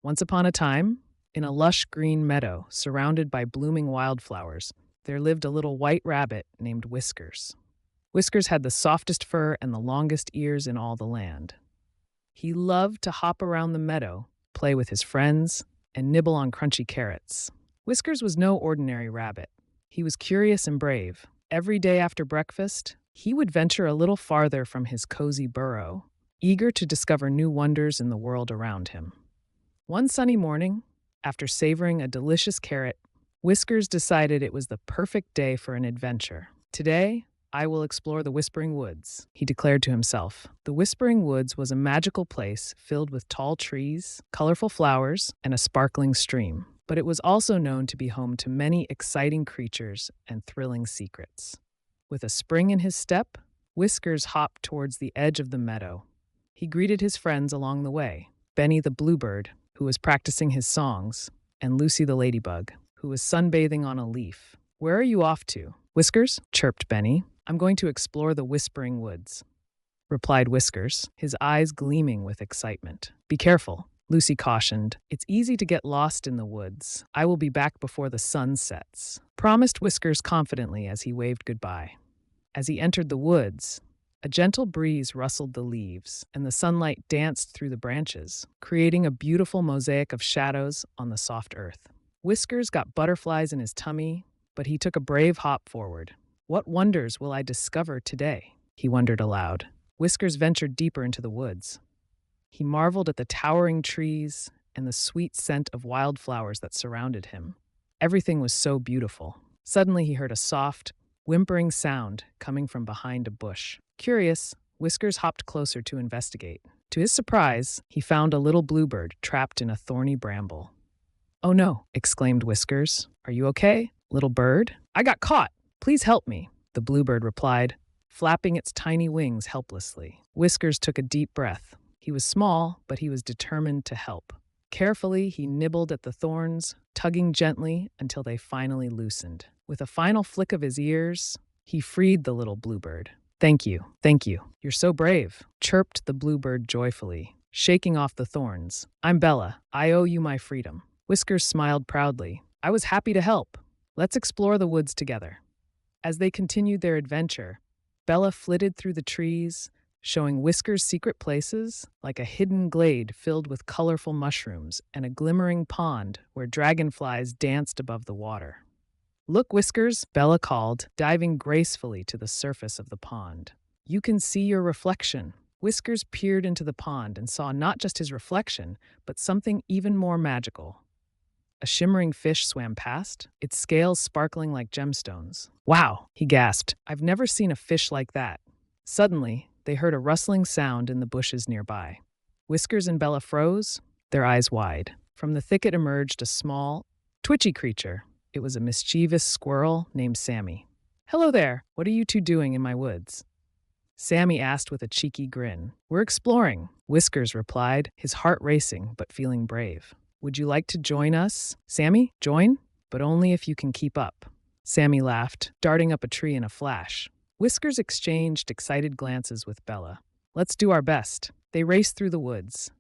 Once upon a time, in a lush green meadow surrounded by blooming wildflowers, there lived a little white rabbit named Whiskers. Whiskers had the softest fur and the longest ears in all the land. He loved to hop around the meadow, play with his friends, and nibble on crunchy carrots. Whiskers was no ordinary rabbit. He was curious and brave. Every day after breakfast, he would venture a little farther from his cozy burrow, eager to discover new wonders in the world around him. One sunny morning, after savoring a delicious carrot, Whiskers decided it was the perfect day for an adventure. "Today, I will explore the Whispering Woods," he declared to himself. The Whispering Woods was a magical place filled with tall trees, colorful flowers, and a sparkling stream. But it was also known to be home to many exciting creatures and thrilling secrets. With a spring in his step, Whiskers hopped towards the edge of the meadow. He greeted his friends along the way, Benny the Bluebird, who was practicing his songs, and Lucy the Ladybug, who was sunbathing on a leaf. "Where are you off to, Whiskers?" chirped Benny. "I'm going to explore the Whispering Woods," replied Whiskers, his eyes gleaming with excitement. "Be careful," Lucy cautioned. "It's easy to get lost in the woods. I will be back before the sun sets," promised Whiskers confidently as he waved goodbye. As he entered the woods, a gentle breeze rustled the leaves, and the sunlight danced through the branches, creating a beautiful mosaic of shadows on the soft earth. Whiskers got butterflies in his tummy, but he took a brave hop forward. "What wonders will I discover today?" he wondered aloud. Whiskers ventured deeper into the woods. He marveled at the towering trees and the sweet scent of wildflowers that surrounded him. Everything was so beautiful. Suddenly he heard a soft, whimpering sound coming from behind a bush. Curious, Whiskers hopped closer to investigate. To his surprise, he found a little bluebird trapped in a thorny bramble. "Oh no," exclaimed Whiskers. "Are you okay, little bird?" "I got caught. Please help me," the bluebird replied, flapping its tiny wings helplessly. Whiskers took a deep breath. He was small, but he was determined to help. Carefully, he nibbled at the thorns, tugging gently until they finally loosened. With a final flick of his ears, he freed the little bluebird. Thank you. You're so brave," chirped the bluebird joyfully, shaking off the thorns. "I'm Bella. I owe you my freedom." Whiskers smiled proudly. "I was happy to help. Let's explore the woods together." As they continued their adventure, Bella flitted through the trees, showing Whiskers secret places like a hidden glade filled with colorful mushrooms and a glimmering pond where dragonflies danced above the water. "Look, Whiskers," Bella called, diving gracefully to the surface of the pond. "You can see your reflection." Whiskers peered into the pond and saw not just his reflection, but something even more magical. A shimmering fish swam past, its scales sparkling like gemstones. "Wow," he gasped. "I've never seen a fish like that." Suddenly, they heard a rustling sound in the bushes nearby. Whiskers and Bella froze, their eyes wide. From the thicket emerged a small, twitchy creature. It was a mischievous squirrel named Sammy. "Hello there, what are you two doing in my woods?" Sammy asked with a cheeky grin. "We're exploring," Whiskers replied, his heart racing but feeling brave. "Would you like to join us, Sammy? Join? But only if you can keep up." Sammy laughed, darting up a tree in a flash. Whiskers exchanged excited glances with Bella. "Let's do our best." They raced through the woods,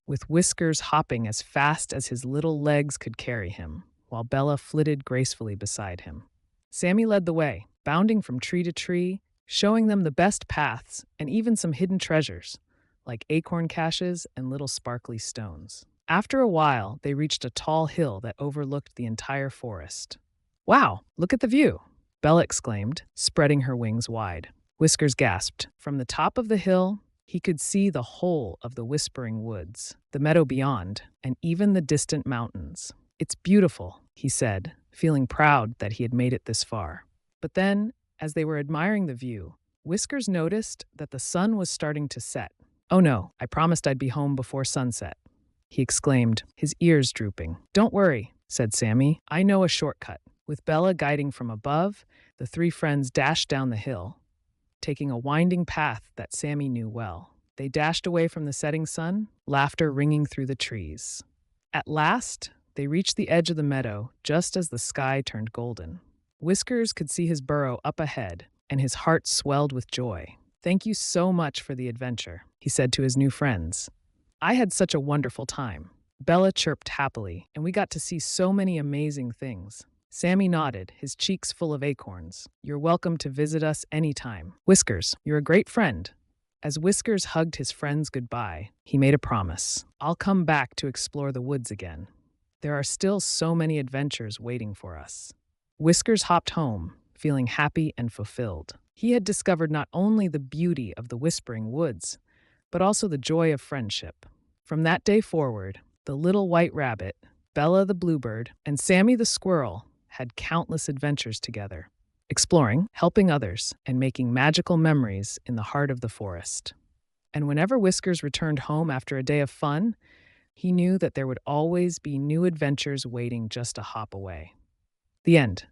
with Whiskers hopping as fast as his little legs could carry him, while Bella flitted gracefully beside him. Sammy led the way, bounding from tree to tree, showing them the best paths and even some hidden treasures, like acorn caches and little sparkly stones. After a while, they reached a tall hill that overlooked the entire forest. "Wow, look at the view," Bella exclaimed, spreading her wings wide. Whiskers gasped. From the top of the hill, he could see the whole of the Whispering Woods, the meadow beyond, and even the distant mountains. "It's beautiful," he said, feeling proud that he had made it this far. But then, as they were admiring the view, Whiskers noticed that the sun was starting to set. "Oh no, I promised I'd be home before sunset," he exclaimed, his ears drooping. "Don't worry," said Sammy. "I know a shortcut." With Bella guiding from above, the three friends dashed down the hill, taking a winding path that Sammy knew well. They dashed away from the setting sun, laughter ringing through the trees. At last, they reached the edge of the meadow just as the sky turned golden. Whiskers could see his burrow up ahead, and his heart swelled with joy. "Thank you so much for the adventure," he said to his new friends. "I had such a wonderful time." Bella chirped happily, and we got to see so many amazing things. Sammy nodded, his cheeks full of acorns. You're welcome to visit us anytime. Whiskers, you're a great friend. As Whiskers hugged his friends goodbye, he made a promise. I'll come back to explore the woods again. There are still so many adventures waiting for us. Whiskers hopped home, feeling happy and fulfilled. He had discovered not only the beauty of the Whispering Woods, but also the joy of friendship. From that day forward, the little white rabbit, Bella the bluebird, and Sammy the squirrel had countless adventures together, exploring, helping others, and making magical memories in the heart of the forest. And whenever Whiskers returned home after a day of fun, he knew that there would always be new adventures waiting just a hop away. The end.